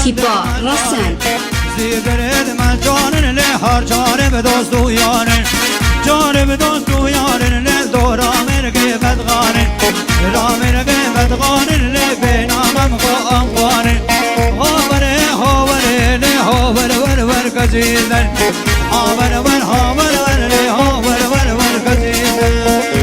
تیپا رسن زیدرد من جانن لی هر جانب دوست و یارن جانب دوست و یارن لی دورا مرگی بدغانن را مرگی بدغانن لی بینامم خو انقوانن هاوره هاوره لی هاوره ور ور کزیدن هاوره ور هاوره ور لی هاوره ور ور کزیدن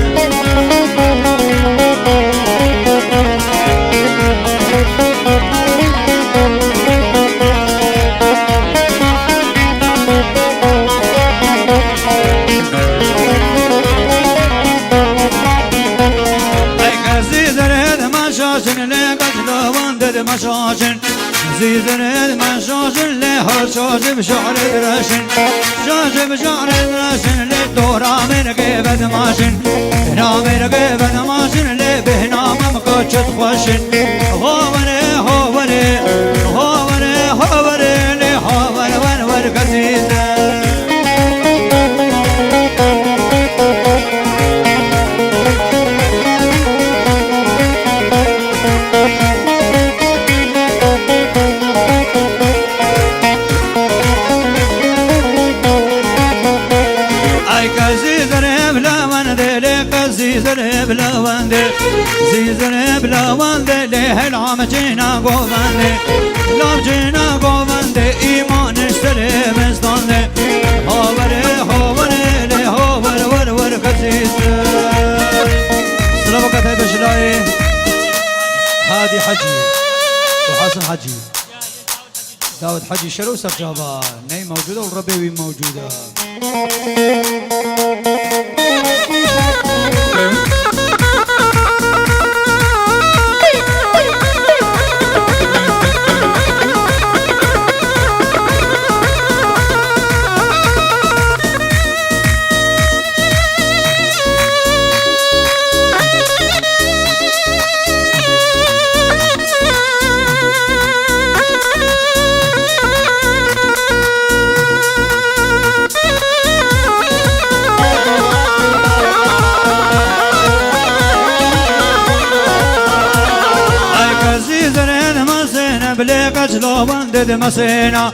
مشاشن زيزن من شاشن لهر شاش بشعر دراشن شاش بشعر دراشن لدورا من قيبت ماشن نامر قيبت ماشن لبهنا ممكوشت خوشن هاوري هاوري هاوري هاوري لهاور ور ور كزيزن زيزر بلاوانده زيزر بلاوانده له العام جينا قوانده لام جينا قوانده ايمان اشتري مستانده هاوره هاوره له هاوره ور ور كزيزر سلام وقتها بشلاي هادي حجي وحسن حجي داود حجي شرو سرجابا ناي موجوده والربيوي موجوده لو بندد مسينا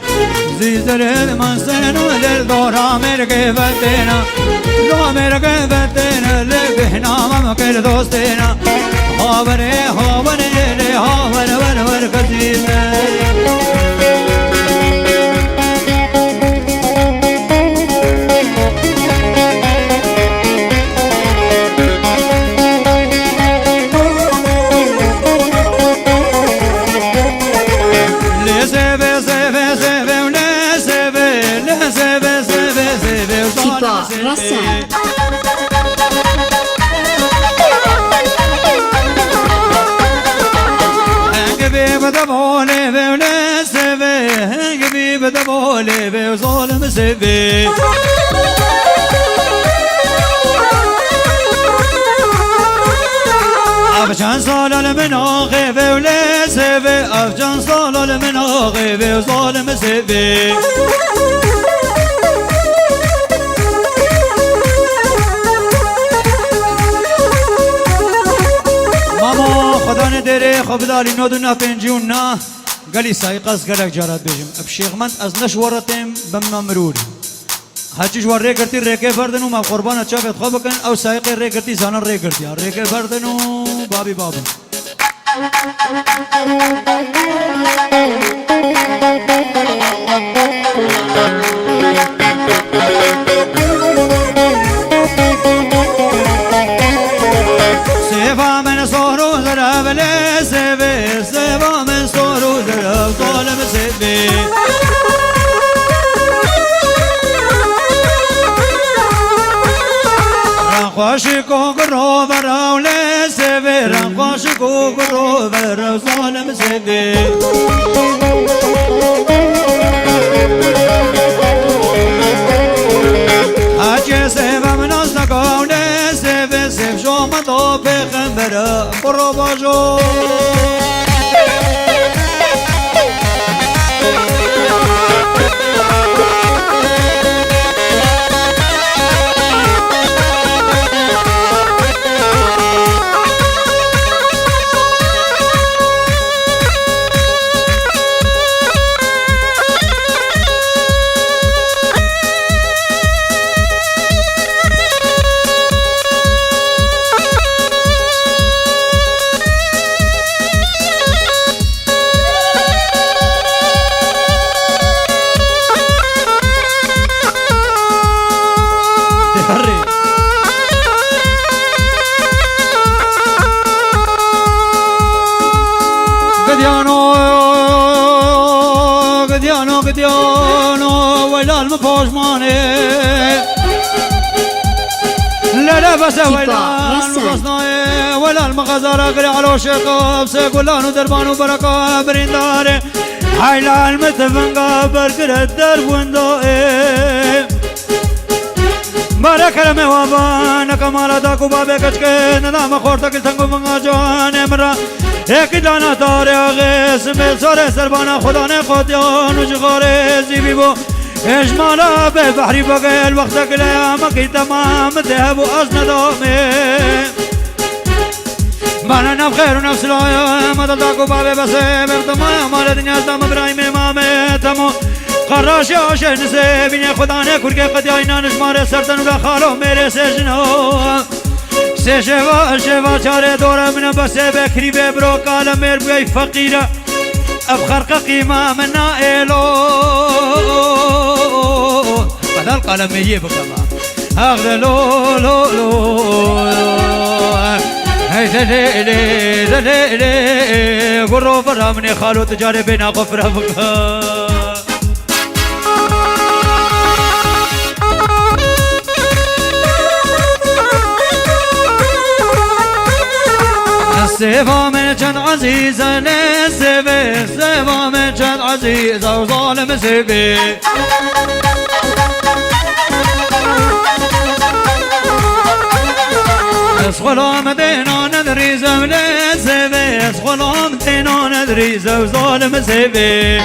زيزر مسينا للدورا مرقي فتينا لو مرقي فتينا لبهنا ممكن دوستينا هاوري هاوري لي هاور ور ور كزينا تیپا رسن هنگ بی بدباله بوله سوه هنگ بی بدباله به ظالم سوه افجان سالال من آقه بوله سوه افجان سالال من آقه به ظالم سوه خدا نداره خب داری ندونه پنجون نه گلی سایقاس گلک جارات بیشم اب شیخمند از نشورتیم بم مرور هرچی جوار ری کرتی ریکه بردن و ما قربان چافت خواب کن او سایق ری کرتی زانن ری کرتی ریکه بردن و بابی بابی سیفا من سورو زرا بله سیفه سیفا من سورو زرا ظالم سیفه رنخواشی کو گرو براو لی سیفه رنخواشی کو گرو براو ظالم سیفه هرچی سیفا من از نگاو لی سیفه سیف شما تو پیغمبر برو باجو لونو ولا المفوجماني لا بس ولا المصناي ولا المغزارة قري على شقاب سيقولانو دربانو بركة برينداري حيلا المتفنقا برقر الدرب وندائي بارك لمي وابانا كمالا داكو بابي كشكين نام خورتا كلتنگو منگا جوان مرا ایک دانا تاري آغيس ميل ساري سربانا خداني خوديان وجغاري زيبي بو اجمالا ببحري بقيل وقتك ليامك تمام ذهب وأزن دومي بانا نبخير ونفس العيا مدى داكو بابي بسي بفتمايا مال دنيا زدام ابراهيم امامي تمو قراش عاشق نسي بینی خدا نه کرگه قدی اینا نشماره سرتن و خالو میره سجنو سه شوا چاره دوره من بس بکری ببرو کال میر بی فقیره افخرق قیمه من نائلو بدل قال میه بکما اغلو لو لو هی دلی گرو برامنی خالو تجاره بینا غفره بکا سيفا من جد عزيزة نسيبي سيفا من جد عزيزة وظالم سيبي اسخلا مدينة ندري زمن سيبي اسخلا مدينة ندري وظالم سيبي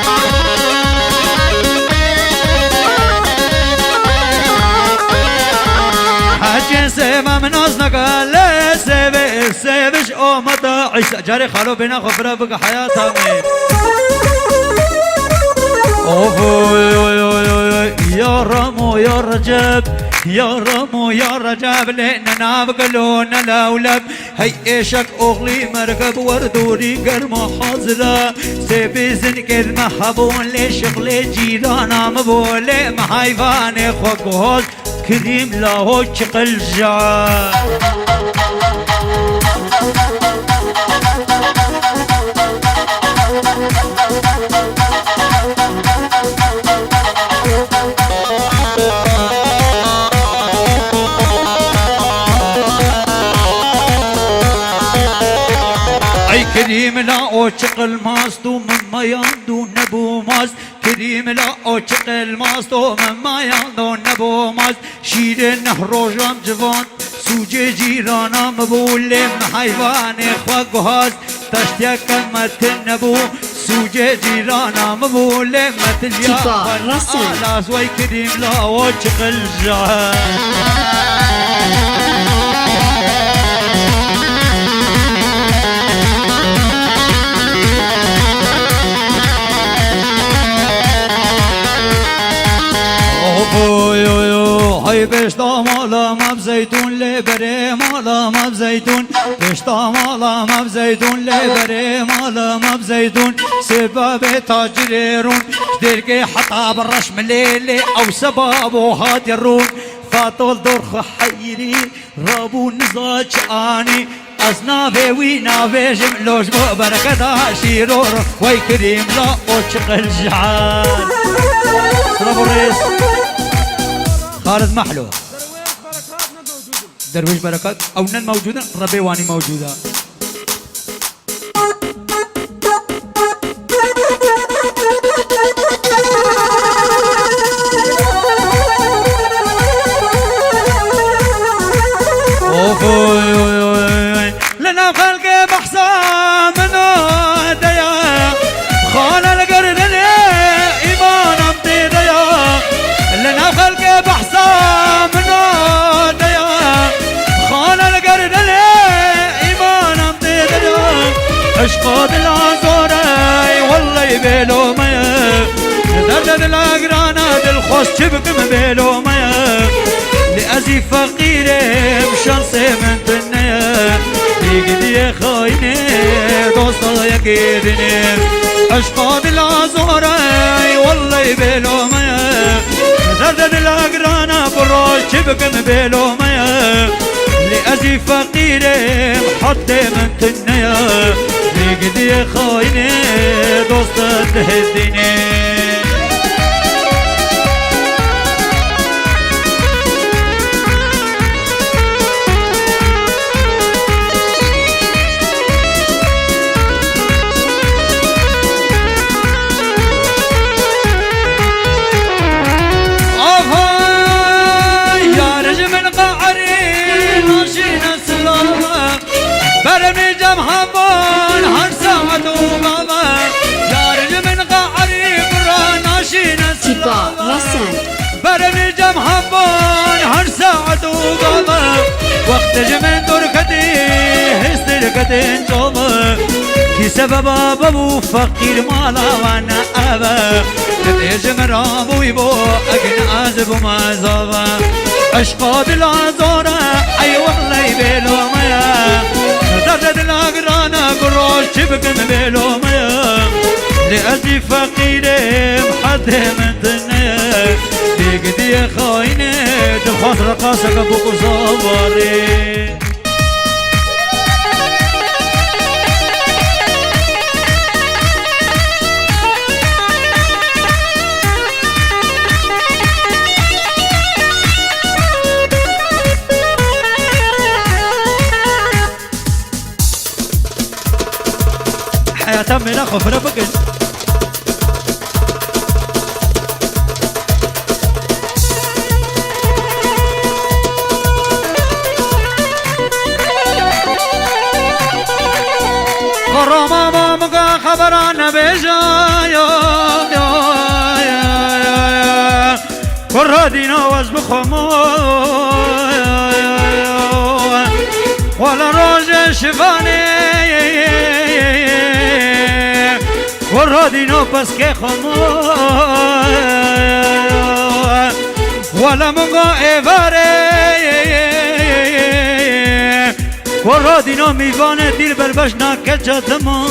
حاجي سيفا من أصنك لا سيبي سيبش او مدى عيسى جاري خالو بينا خفرة بقى حياتها اوف يا رمو يا رجب يا رمو يا رجب لأننا بقلونا لولب هي ايشك اغلي مركب وردوري قرمة حاضرة سيبي زنكر محبون لشغل جيرانا مبولي محايفاني خوكوز كريم لاهو شقل جا اي كريم لا اوشقل ماستو مما يندو نبو ماست كريم لا اوشقل ماستو مما يندو نبو ماست شير النهر جام جوان سوجي جيرانا مبولي محيواني خواقوهاز تشتيك متنبو سوجي جيرانا مبولي مثل يا على سوي كريم لا اوشقل جان هاي بشتا مالا ما بزيتون لبري مالا ما بزيتون بشتا مالا ما بزيتون لبري مالا ما بزيتون سباب تاجريرون درقي حطا بالرشم ليلي او سبابو هاترون فاطول درخ حيري رابو نزاج اني أصنافي وينافي جملوش بركة شيرور وي كريم لا وشق الجعان صرف الرئيس خالد محلو درويش بركات أو نن موجودة ربي واني موجودة لنا خلق بحسام منو ديا خان القرن إيمان أمتي ديا لنا خلق بحسام منو ديا خان القرن إيمان أمتي ديا أشقاد العزوري والله يبيلو ميا دردد الأقرانا دلخوص شبكم بيلو ميا لأزي فقيري بشانسي من تنيا يقدي خايني دوستا يقيدني أشقاد العزوري والله يبيلو ميا دردد الأقرانا براش شبكم بيلو ميا لأزي فقيري محطي من تنيا يقدي خايني دوستا تهديني هبان هر ساعت و بابا یار من قعری براناشی تیپا نسلا رسن برمی جم هبان هر ساعت و بابا وقت جمن دور کدی هستر کدین جوما کی سبب بابو فقیر مالا وانا ابا کدی جمرا بوی بو اگن عذب ما زابا عشق دل آزارا ای والله بلو میا درد دل اگرانا گروش چبکم بلو میا لأجي فقيرم حد من دنيا بيقدي خاينة دخوات رقاصك ابوك صواري حياة من اخو فربكن قرما مامك خبران بجايا قرادينا وازبخمو ولا روج شفاني قرادينا بس كخمو ولا منغا ايفاري ورادينا ميفانه دير بربش ناكجتما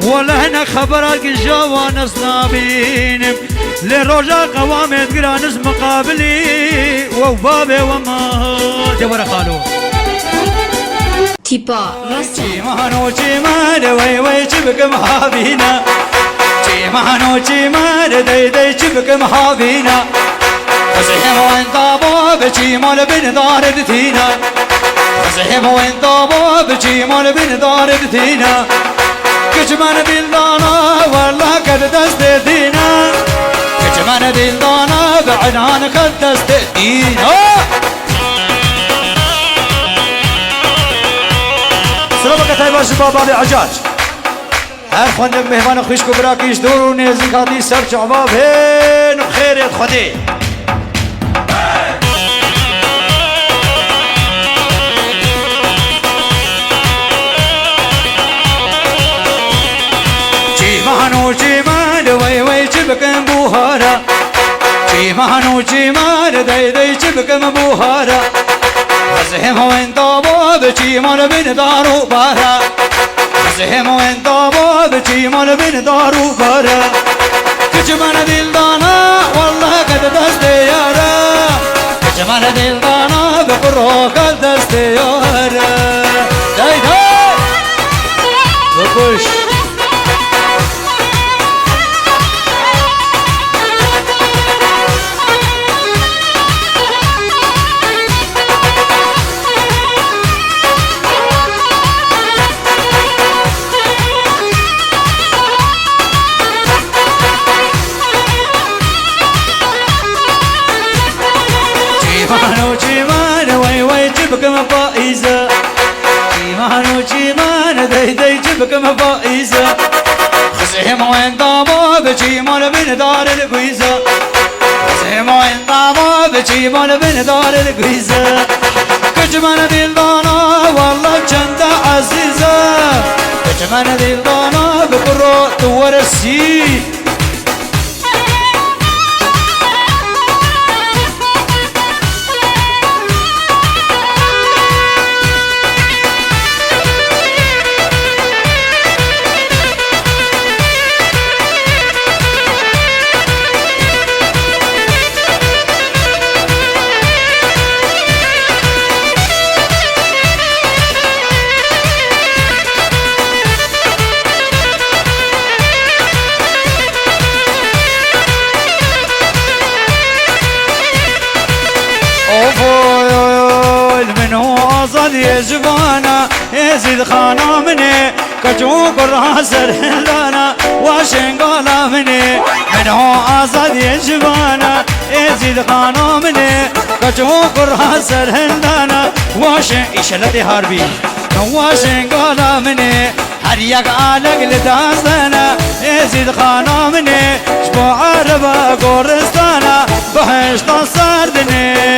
ولا هنا خبرك جوان اصنابين لروجا قوامت جرانس مقابلي وبابي وما جبر خالو تیپا رسن جيمانو جيمان وي وي جبك محابينا جيمانو جيمان دي دي جبك محابينا خزيهم وانت باب جيمان بن دار دتينا خزيهم وانت باب جيمان بن دار دتينا كجمان دلدانا والله قد دست دينا كجمان دلدانا بعنان قد دست دينا سلامك طيب شباب ابي عجاج هر خواندم مهمان خوش کو براکیش دور و نزدیکاتی سر شباب هین خیرت خودی جیمانو جیمان وی وی چبکم بوهارا جیمانو جیمان دی دی چبکم بوهارا خزهم و انتابا بجیمان بین دارو بارا خزهم و انتابا بجیمان بین دارو بارا کجمان دل دانا والله قد دست یارا کجمان دل دانا بقرو قد دست یارا دای دای بکش جيمانو جيمان وي وي جبك مفائزة جيمانو جيمان دي دي جبك مفائزة خزهم وين طابا بجيمان بين دار القويزة خزهم وين طابا بجيمان بين دار القويزة كجمان دل دانا والله جندا عزيزة كجمان دل دانا بقرو تورسي يزبانا يزيد خانا مني كجوك الراس الهلانا واشنقالا مني من هو أصد يزبانا يزيد ازيد خانا مني كجو قرها سر هندانا واشن اشلتي هاربي واشن قالا مني هر یک آلق لداستانا ازيد خانا مني شبو عربا قرستانا بهشتا سردني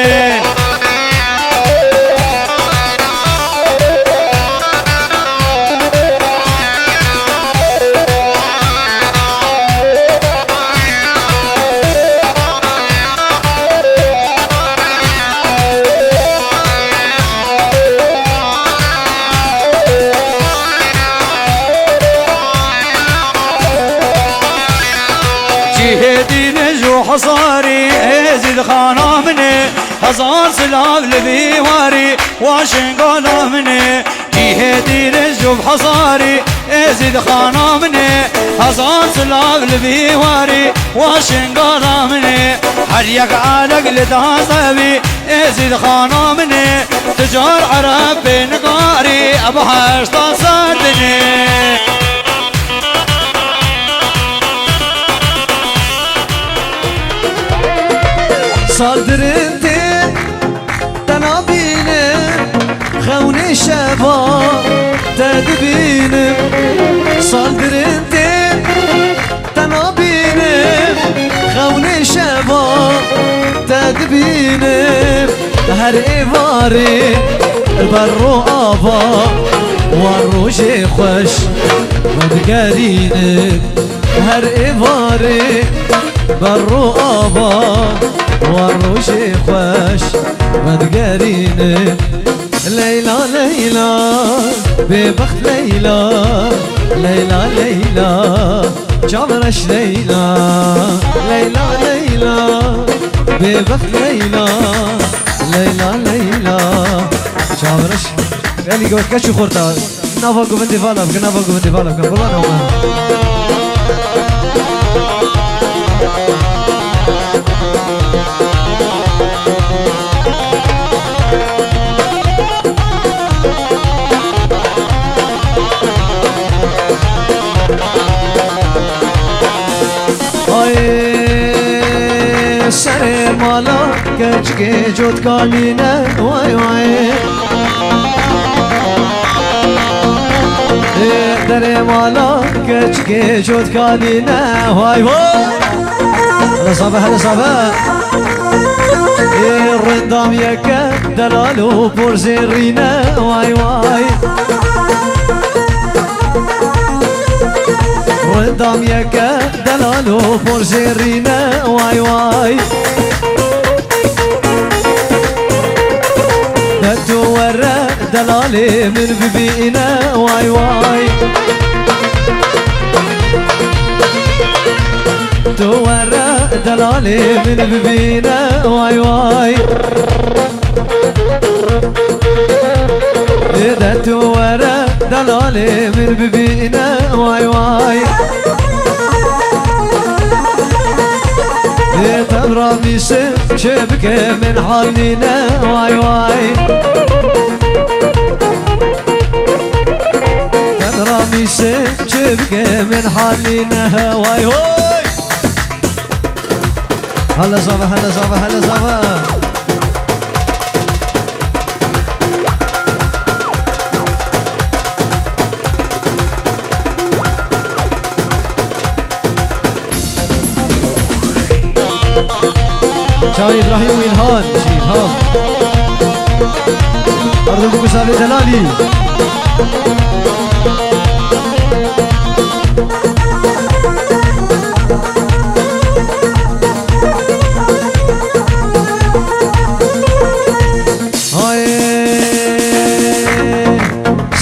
حصاري ازيد خانا مني هزار سلاب لبيواري واشن قالا مني جيهدي رجو بحصاري ازيد خانا مني هزار سلاب لبيواري واشن قالا مني هر يك عالق لدازبي ازيد خانا مني تجار عرب بنقاري ابهشتا سردني صدرتي تنابيني خوني شبا تدبيني صدرتي تنابيني خوني شبا تدبيني هر إيواري البرو آبا والروجي خوش مدقاريني هر إيواري برو آبا والروشي خوش مدقاريني ليلى ليلى ببخت ليلى ليلى ليلى جابرش ليلى ليلى ليلى ببخت ليلى ليلى ليلى جابرش يعني قلت كشو خورتا نافا قوفنتي فالا بك نافا قوفنتي فالا بك والله نوما سر مالا کچ کے جوت کالینا وای وای در مالا کچ کے جوت کالینا وای وای هلا صباح هلا صباح الرندام يك دلالو بورزيرينا واي واي الرندام يك دلالو بورزيرينا واي واي تورى دلالي من ببينا واي واي تورى دلالي من ببينا واي واي إذا تورى دلالي من ببينا واي واي تبرى ميسم شبك من حالنا واي واي تبرى ميسم شبك من حالنا واي واي هلا صباح هلا صباح هلا صباح شاهي إبراهيم وإلهام إلهام أرضكم بسالة دلالي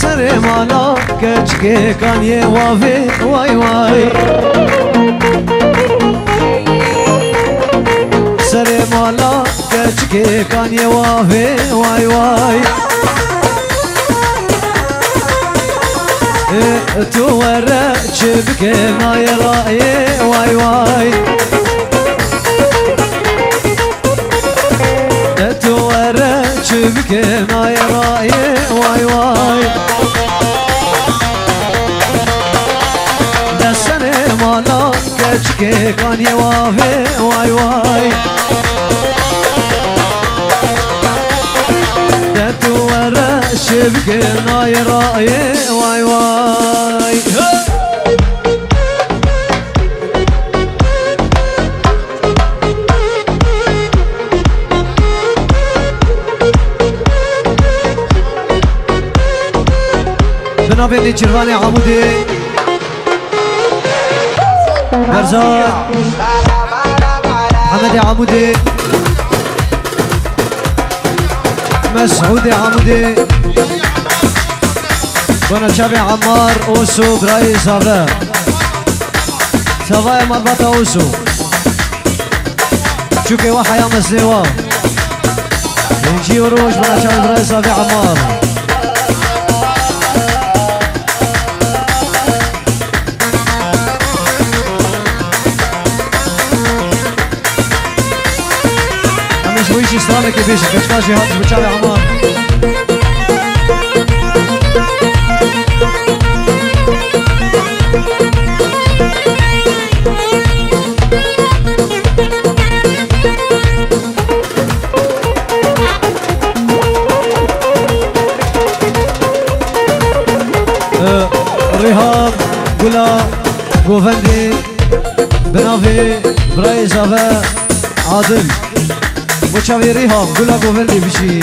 سر مالا کچ کے کانیے واوے وائی وائی سر مالا کچ کے کانیے واوے وائی وائی تو ورا شبك ما يراي واي واي تو ورا شبك ما يراي واي واي دسنه مالا كچك كان يوافي واي واي بكل ناي رأي واي واي بنابلي جرفاني عمودي برزان حمدي عمودي مسعودي عمودي وانا شابي عمار اوسو براي صافا صافا مربطة اوسو شوكي وحيا مسلوا ينجي وروش وانا شابي براي صافا عمار ويش اسلامك يا بيشك كشكاشي هاتش بتشابي عمار ريهام قولا قوفندي بنافي براي زافا عادل وچاوی ریهام گلا گووردی بشی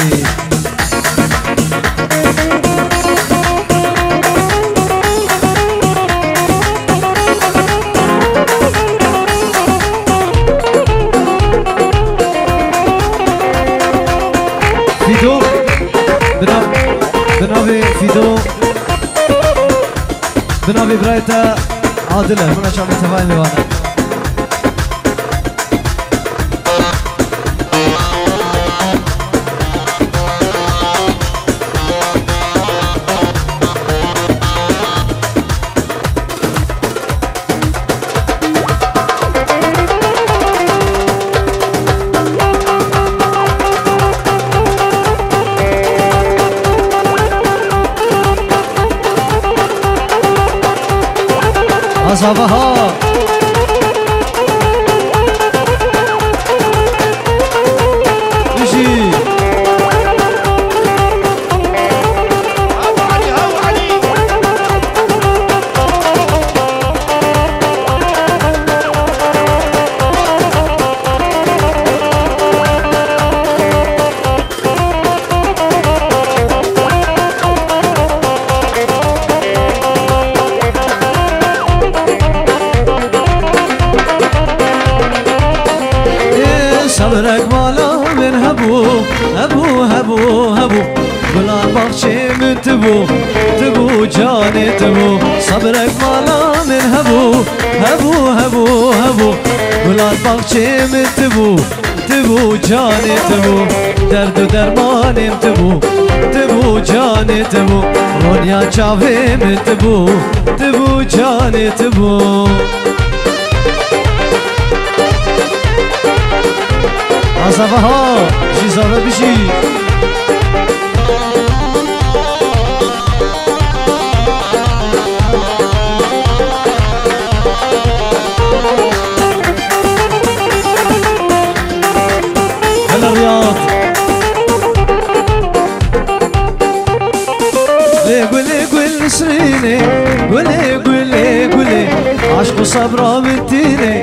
فیدو بناوی فیدو بناوی برایتا عادله منا چاوی تفاهم میوانه أصابها بشي أبو علي أبو علي صبرك مالا من هبو هبو هبو هبو بلا بخشي من تبو تبو جاني تبو صبرك مالا من هبو هبو هبو هبو بلا بخشي من تبو تبو جاني تبو درد و درمان تبو تبو جاني تبو رونيا چاوي من تبو تبو جاني تبو أصابها شي صار بشي هلا الرياض قولي قولي سريني قولي قولي قولي عشق صبرا بنتيني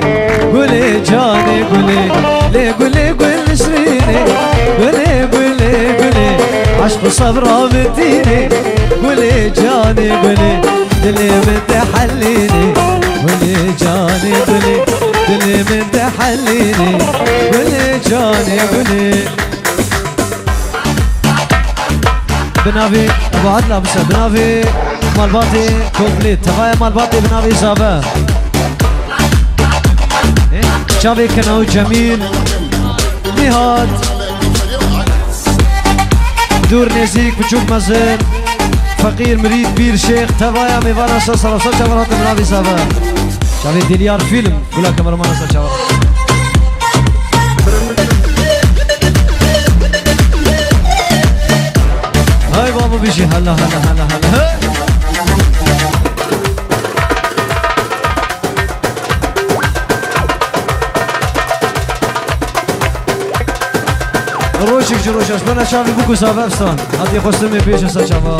قولي جاني قولي ليه قولي قولي سريني قولي قولي قولي عشق صبرا بنتيني قولي جاني قولي دلي من تحليني قولي جاني قولي دلي من تحليني قولي جاني قولي بنافي ابو عدل ابو سعد بنافي مالباتي كومبليت تفاية مالباتي بنافي صابه شابي كناو جميل نهاد دور نزيك بچوك مزن فقير مريد بير شيخ تفاية ميوانا سلسل وصل شابرات بنافي صابه شابي ديليار فيلم قولا كاميرمان وصل شابرات هاي بابا بيجي هلا هلا هلا هلا روشك جروش أشبنا شافي بوكو سابفستان هاتي خستمي بيش ساچاوا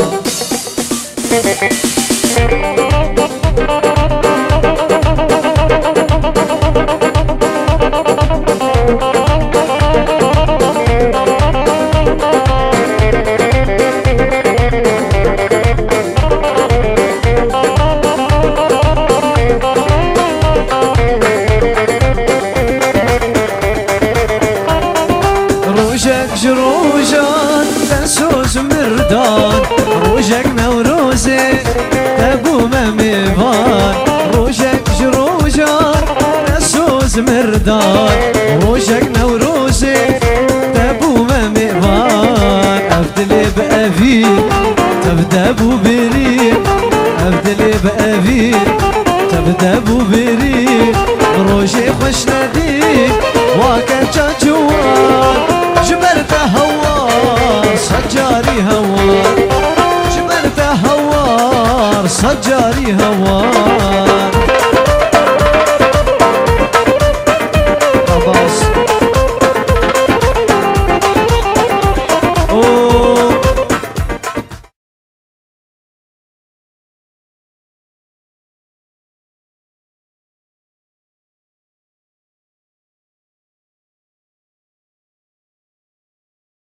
روشك جروجان دسوس مردان روشك نوروزي تبو مميفان روشك جروجان دسوس مردان روشك نوروزي تبو مميفان أفدلي بأفيل تبدأ بو بريد أفدلي بأفيل تبدأ بو بريد روشي خوش نديك واكا جوان جبرت هوار سجاري هوار جبرت هوار سجاري هوار